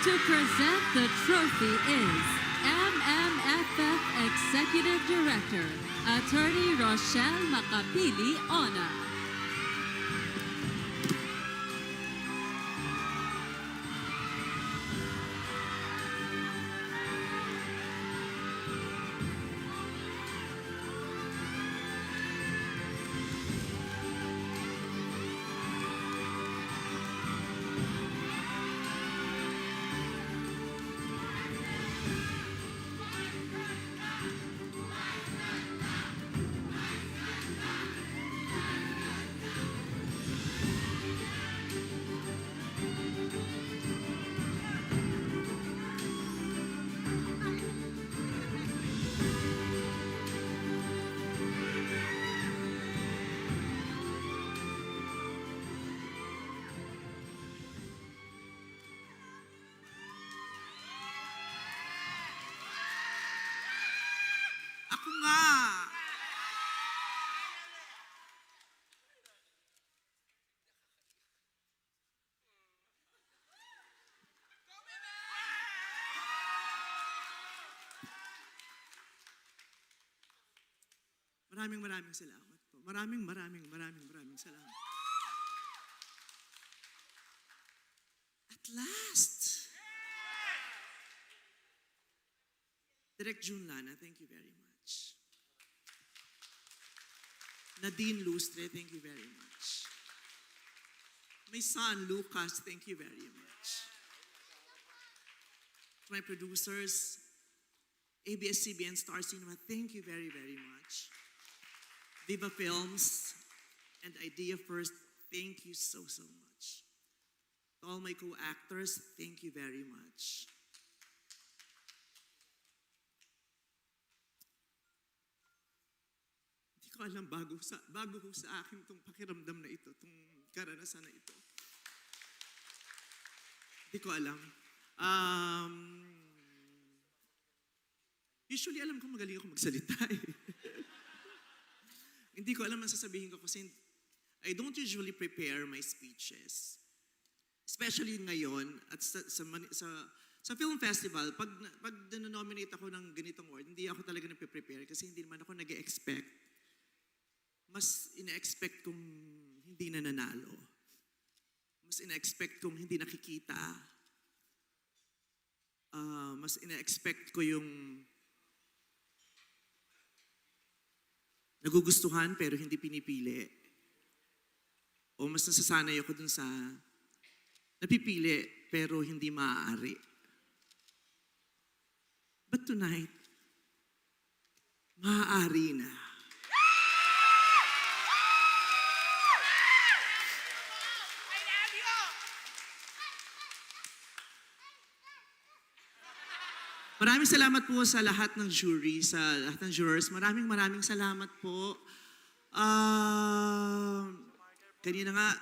To present the trophy is MMFF Executive Director, Attorney Rochelle Macapili Ona. Ako nga. Maraming salamat po. Maraming salamat. At last. Direk June Lana, thank you very much. Nadine Lustre, thank you very much. My son, Lucas, thank you very much. To my producers, ABS-CBN Star Cinema, thank you very much. Viva Films and Idea First, thank you so much. To all my co-actors, thank you very much. Hindi ko alam, bago ho sa akin itong pakiramdam na ito, itong karanasan na ito. Hindi ko alam. Usually alam ko magaling ako magsalita eh. Hindi ko alam ang sasabihin ko kasi I don't usually prepare my speeches. Especially ngayon at sa film festival, pag nominate ako ng ganitong award, hindi ako talaga nagpe-prepare kasi hindi naman ako nag-expect. Mas ina-expect kong hindi nananalo. Mas ina-expect kong hindi nakikita. Mas ina-expect ko yung nagugustuhan pero hindi pinipili. O mas nasasanay ako dun sa napipili pero hindi maaari. But tonight, maaari na. Maraming salamat po sa lahat ng jury, sa lahat ng jurors. Maraming salamat po. Kanina nga,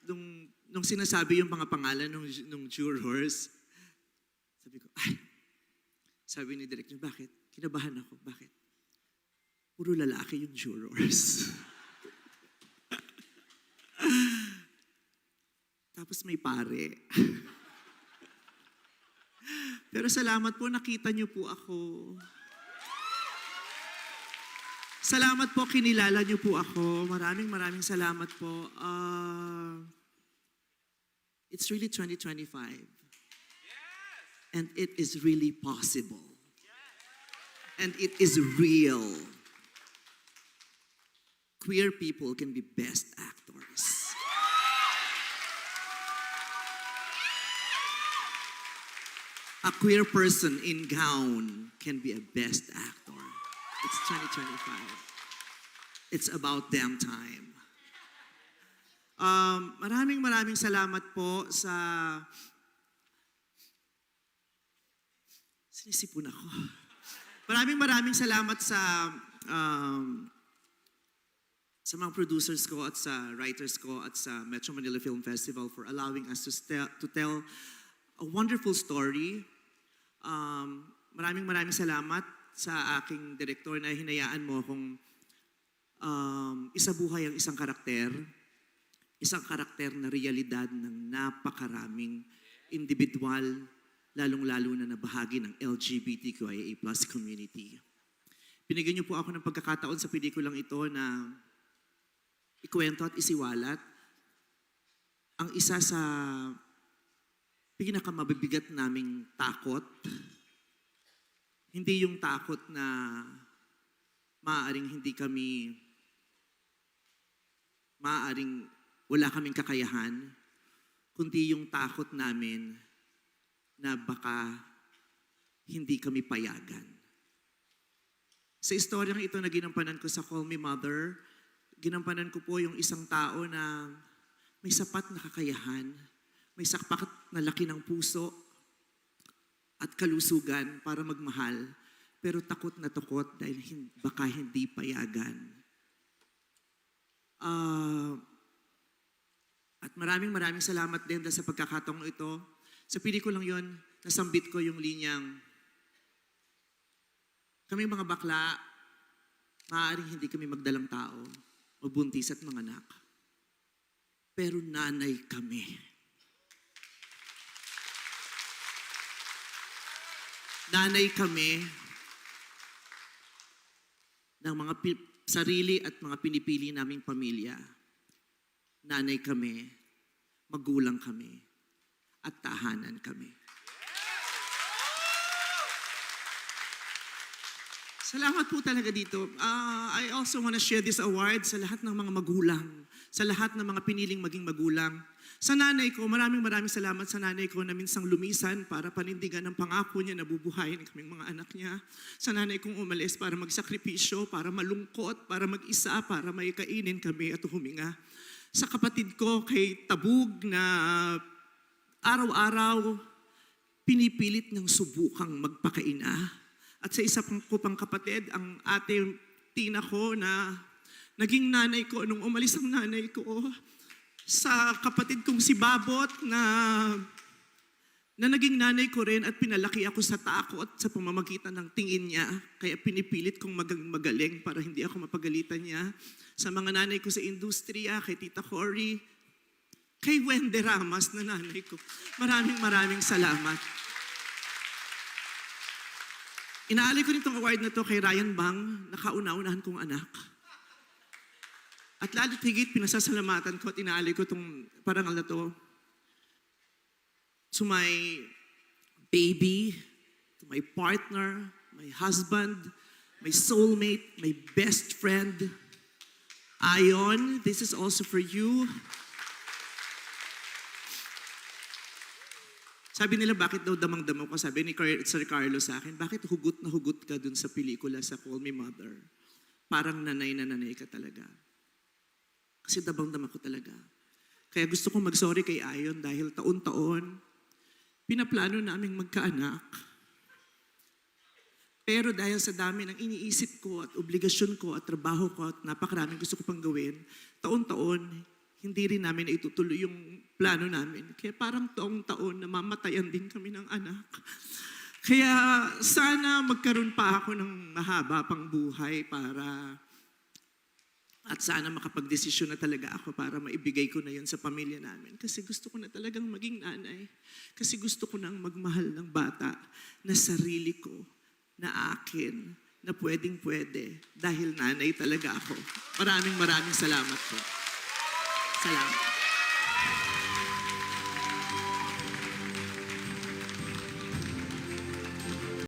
nung sinasabi yung mga pangalan ng jurors, sabi ko, sabi ni Direk, bakit? Kinabahan ako, bakit? Puro lalaki yung jurors. Tapos may pare. Pero salamat po, nakita niyo po ako. Salamat po, kinilala niyo po ako. Maraming salamat po. It's really 2025. And it is really possible. And it is real. Queer people can be best actors. A queer person in gown can be a best actor. It's 2025. It's about damn time. Maraming salamat po sa... Sinisipon ako. Maraming salamat sa mga producers ko at sa writers ko at sa Metro Manila Film Festival for allowing us to tell a wonderful story. Maraming salamat sa aking direktor na hinayaan mo akong isabuhay ang isang karakter na realidad ng napakaraming individual lalong-lalo na bahagi ng LGBTQIA+ community. Binigyan niyo po ako ng pagkakataon sa pelikulang ito na ikwento at isiwalat ang isa sa pinakamabibigat naming takot. Hindi yung takot na maaaring wala kaming kakayahan, kundi yung takot namin na baka hindi kami payagan. Sa istoryang ito na ginampanan ko sa Call Me Mother, ginampanan ko po yung isang tao na may sapat na kakayahan, may sapat na laki ng puso at kalusugan para magmahal, pero takot na takot dahil baka hindi payagan. At maraming salamat din dahil sa pagkakataong ito. Sa pelikulang yon, nasambit ko yung linyang, kaming mga bakla, maaaring hindi kami magdalang tao, magbuntis at manganak. Pero nanay kami. Nanay kami ng mga sarili at mga pinipili naming pamilya. Nanay kami, magulang kami, at tahanan kami. Salamat po talaga dito. I also want to share this award sa lahat ng mga magulang, sa lahat ng mga piniling maging magulang. Sa nanay ko, maraming salamat sa nanay ko na minsang lumisan para panindigan ng pangako niya na bubuhayin kaming mga anak niya. Sa nanay kong umalis para magsakripisyo, para malungkot, para mag-isa, para may kainin kami at huminga. Sa kapatid ko kay Tabug na araw-araw pinipilit ng subukang magpakaina. At sa isa ko pang kapatid, ang ate Tina ko na naging nanay ko nung umalis ang nanay ko. Sa kapatid kong si Babot na naging nanay ko rin at pinalaki ako sa takot sa pamamagitan ng tingin niya. Kaya pinipilit kong magaling para hindi ako mapagalitan niya. Sa mga nanay ko sa industriya, kay Tita Cory, kay Wende Ramas na nanay ko. Maraming salamat. Inaalay ko nitong award na to kay Ryan Bang, na kauna-unahan kong anak. At lalo't higit, pinasasalamatan ko at inaalay ko itong parangal na to to my baby, to my partner, my husband, my soulmate, my best friend, Ayon. This is also for you. Sabi nila, bakit daw damang-damo ko? Sabi ni Sir Carlo sa akin, bakit hugot na hugot ka dun sa pelikula sa Call Me Mother? Parang nanay na nanay ka talaga. Kasi damang-dama ko talaga. Kaya gusto kong mag-sorry kay Ayon dahil taon-taon, pinaplano naming magkaanak. Pero dahil sa dami ng iniisip ko at obligasyon ko at trabaho ko at napakaraming gusto ko pang gawin, taon-taon, hindi rin namin itutuloy yung plano namin. Kaya parang taong-taon namamatayan din kami ng anak. Kaya sana magkaroon pa ako ng mahaba pang buhay at sana makapagdesisyon na talaga ako para maibigay ko na yun sa pamilya namin. Kasi gusto ko na talagang maging nanay. Kasi gusto ko nang magmahal ng bata na sarili ko, na akin, na pwedeng-pwede. Dahil nanay talaga ako. Maraming salamat po. Salamat.